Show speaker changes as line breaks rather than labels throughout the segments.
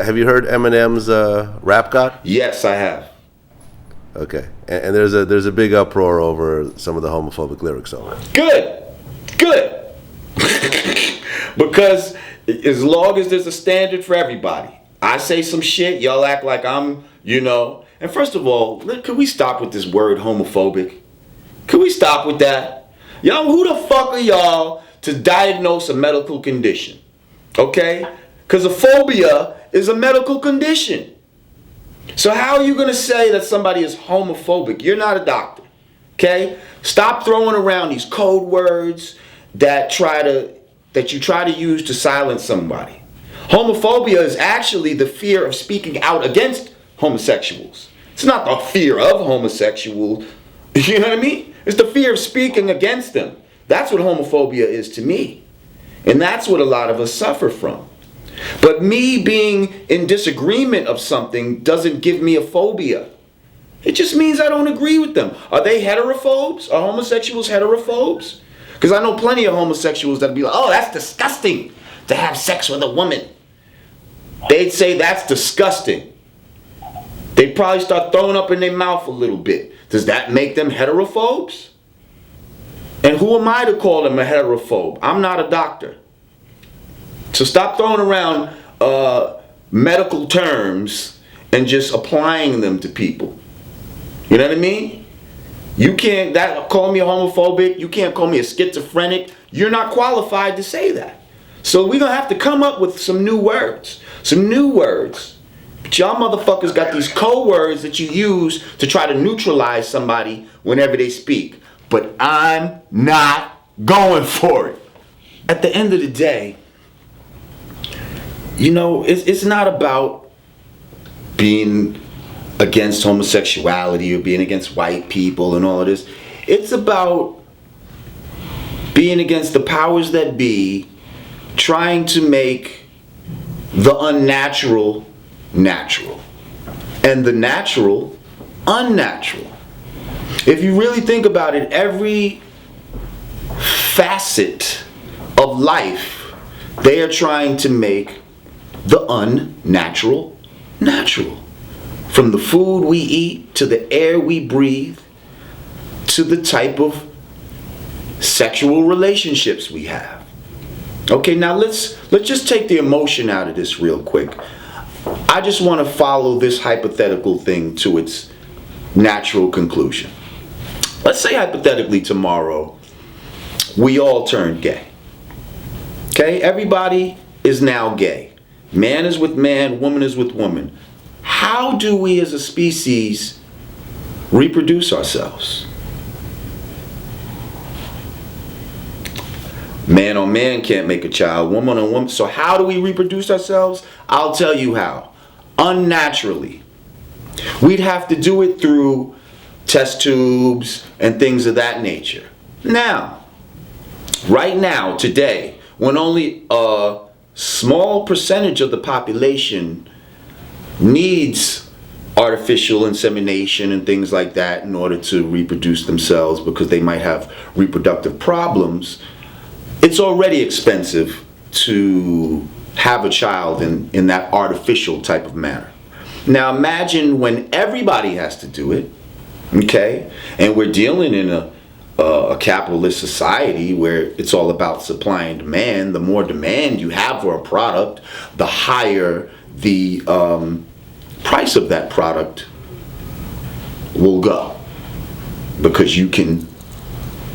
Have you heard Eminem's Rap God?
Yes, I have.
Okay, and there's a big uproar over some of the homophobic lyrics on it.
Good. Because as long as there's a standard for everybody, I say some shit, y'all act like I'm, And first of all, could we stop with this word homophobic? Could we stop with that? Y'all, who the fuck are y'all to diagnose a medical condition? Okay? Because a phobia is a medical condition. So how are you going to say that somebody is homophobic? You're not a doctor. Okay? Stop throwing around these code words that you try to use to silence somebody. Homophobia is actually the fear of speaking out against homosexuals. It's not the fear of homosexuals. You know what I mean? It's the fear of speaking against them. That's what homophobia is to me. And that's what a lot of us suffer from. But me being in disagreement of something doesn't give me a phobia. It just means I don't agree with them. Are they heterophobes? Are homosexuals heterophobes? Because I know plenty of homosexuals that'd be like, oh, that's disgusting to have sex with a woman. They'd say that's disgusting. They'd probably start throwing up in their mouth a little bit. Does that make them heterophobes? And who am I to call them a heterophobe? I'm not a doctor. So stop throwing around medical terms and just applying them to people. You know what I mean? You can't call me a homophobic. You can't call me a schizophrenic. You're not qualified to say that. So we're going to have to come up with some new words. Some new words. But y'all motherfuckers got these code words that you use to try to neutralize somebody whenever they speak. But I'm not going for it. At the end of the day, it's not about being against homosexuality or being against white people and all of this. It's about being against the powers that be, trying to make the unnatural natural and the natural unnatural. If you really think about it, every facet of life, they are trying to make the unnatural natural. From the food we eat, to the air we breathe, to the type of sexual relationships we have. Okay, now let's just take the emotion out of this real quick. I just want to follow this hypothetical thing to its natural conclusion. Let's say hypothetically tomorrow we all turn gay. Okay, everybody is now gay. Man is with man, woman is with woman. How do we as a species reproduce ourselves? Man on man can't make a child, woman on woman. So how do we reproduce ourselves? I'll tell you how. Unnaturally. We'd have to do it through test tubes and things of that nature. Now, right now, today, when only a small percentage of the population needs artificial insemination and things like that in order to reproduce themselves because they might have reproductive problems, it's already expensive to have a child in that artificial type of manner. Now imagine when everybody has to do it, okay? And we're dealing in a capitalist society where it's all about supply and demand. The more demand you have for a product, the higher the price of that product will go, because you can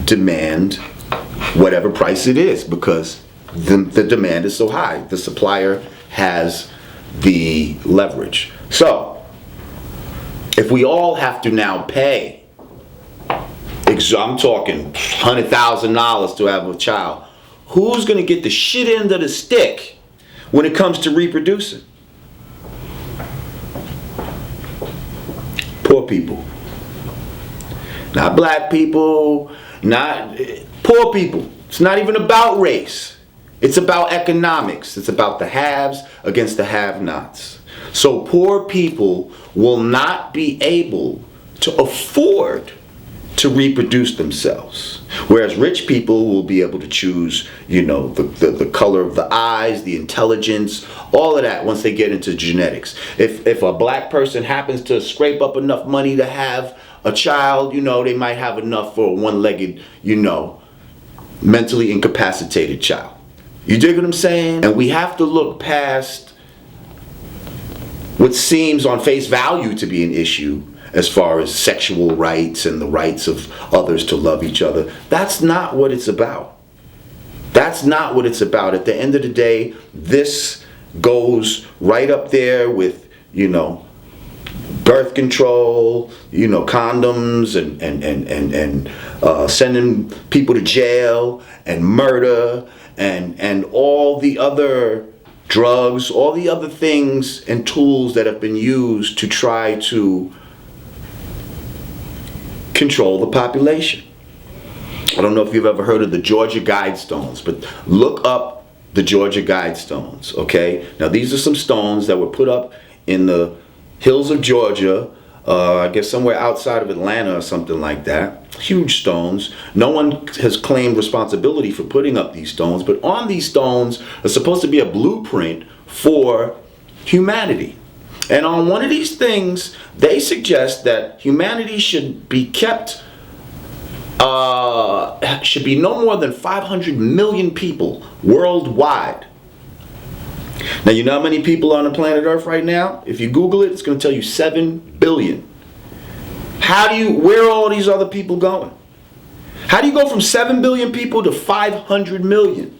demand whatever price it is because the demand is so high. The supplier has the leverage. So if we all have to now pay, I'm talking $100,000 to have a child, who's going to get the shit end of the stick when it comes to reproducing? Poor people. Not black people, not poor people. It's not even about race. It's about economics. It's about the haves against the have-nots. So poor people will not be able to afford to reproduce themselves. Whereas rich people will be able to choose, the color of the eyes, the intelligence, all of that once they get into genetics. If a black person happens to scrape up enough money to have a child, they might have enough for a one-legged, mentally incapacitated child. You dig what I'm saying? And we have to look past what seems on face value to be an issue as far as sexual rights and the rights of others to love each other. That's not what it's about. That's not what it's about. At the end of the day, this goes right up there with, birth control, condoms and sending people to jail and murder and all the other drugs, all the other things and tools that have been used to try to control the population. I don't know if you've ever heard of the Georgia Guidestones, but look up the Georgia Guidestones, okay? Now these are some stones that were put up in the hills of Georgia, I guess somewhere outside of Atlanta or something like that. Huge stones. No one has claimed responsibility for putting up these stones, but on these stones are supposed to be a blueprint for humanity. And on one of these things, they suggest that humanity should be kept, should be no more than 500 million people worldwide. Now, you know how many people are on the planet Earth right now? If you Google it, it's going to tell you 7 billion. Where are all these other people going? How do you go from 7 billion people to 500 million?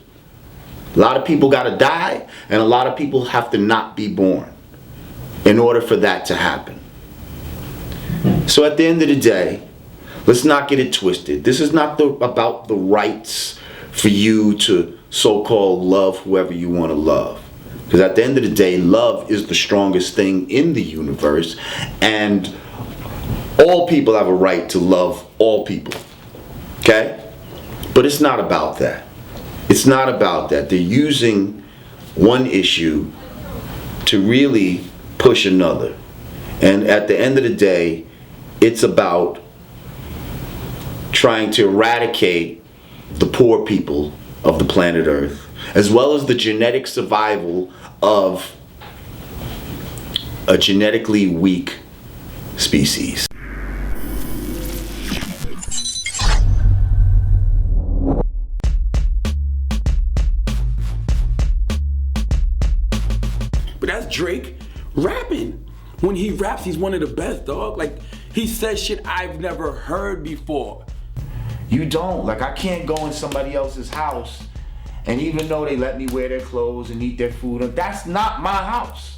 A lot of people got to die, and a lot of people have to not be born in order for that to happen. So at the end of the day, let's not get it twisted. This is not about the rights for you to so-called love whoever you want to love. Because at the end of the day, love is the strongest thing in the universe, and all people have a right to love all people. Okay? But it's not about that. It's not about that. They're using one issue to really push another. And at the end of the day, it's about trying to eradicate the poor people of the planet Earth, as well as the genetic survival of a genetically weak species.
But that's Drake rapping. When he raps, he's one of the best, dog. Like, he says shit I've never heard before.
You don't. Like, I can't go in somebody else's house, and even though they let me wear their clothes and eat their food, that's not my house.